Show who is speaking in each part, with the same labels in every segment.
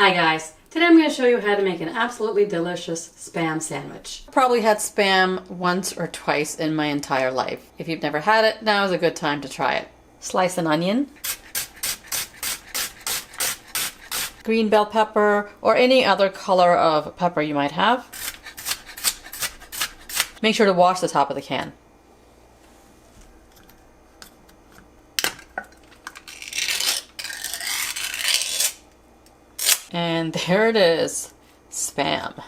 Speaker 1: Hi guys, today I'm going to show you how to make an absolutely delicious Spam sandwich. I've probably had Spam once or twice in my entire life. If you've never had it, now is a good time to try it. Slice an onion, green bell pepper, or any other color of pepper you might have. Make sure to wash the top of the can. And there it is, Spam.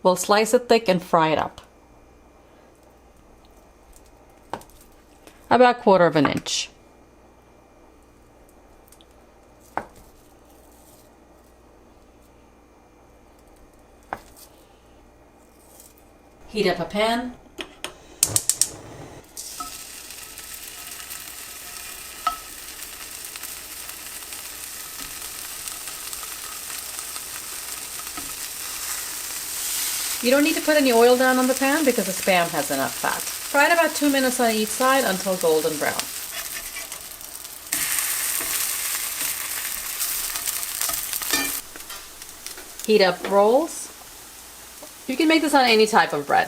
Speaker 1: We'll slice it thick and fry it up. About 1/4 inch. Heat up a pan. You don't need to put any oil down on the pan because the Spam has enough fat. Fry it about 2 minutes on each side until golden brown. Heat up rolls. You can make this on any type of bread.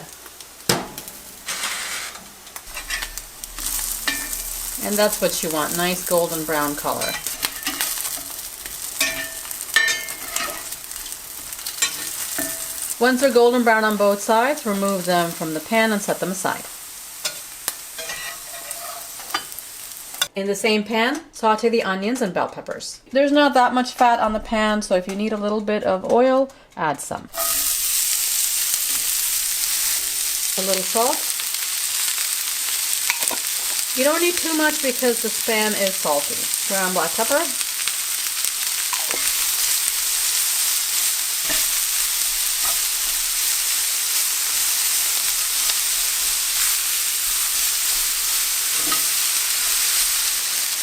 Speaker 1: And that's what you want, nice golden brown color. Once they're golden brown on both sides, remove them from the pan and set them aside. In the same pan, saute the onions and bell peppers. There's not that much fat on the pan, so if you need a little bit of oil, add some. A little salt. You don't need too much because the Spam is salty. Ground black pepper.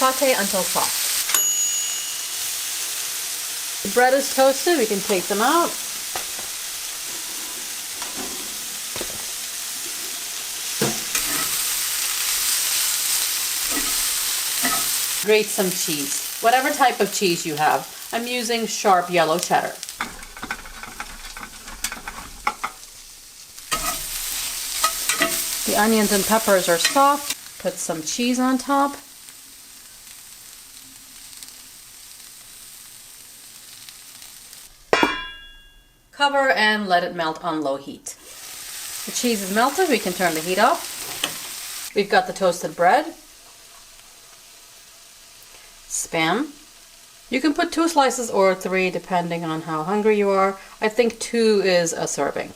Speaker 1: Saute until soft. The bread is toasted, we can take them out. Grate some cheese, whatever type of cheese you have. I'm using sharp yellow cheddar. The onions and peppers are soft. Put some cheese on top. Cover and let it melt on low heat. The cheese is melted, we can turn the heat off. We've got the toasted bread. Spam. You can put 2 slices or 3 depending on how hungry you are. I think 2 is a serving.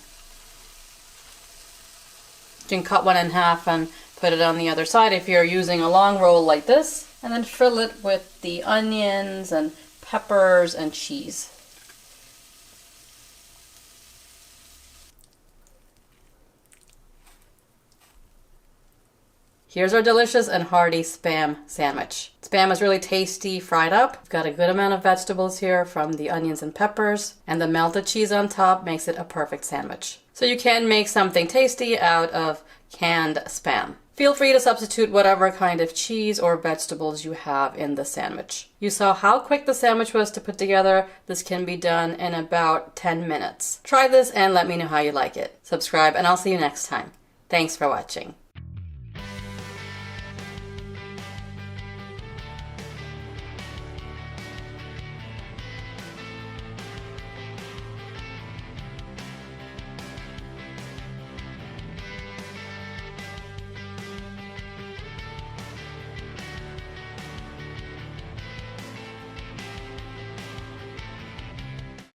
Speaker 1: You can cut one in half and put it on the other side if you're using a long roll like this, and then fill it with the onions and peppers and cheese. Here's our delicious and hearty Spam sandwich. Spam is really tasty fried up. We've got a good amount of vegetables here from the onions and peppers, and the melted cheese on top makes it a perfect sandwich. So you can make something tasty out of canned Spam. Feel free to substitute whatever kind of cheese or vegetables you have in the sandwich. You saw how quick the sandwich was to put together. This can be done in about 10 minutes. Try this and let me know how you like it. Subscribe and I'll see you next time. Thanks for watching.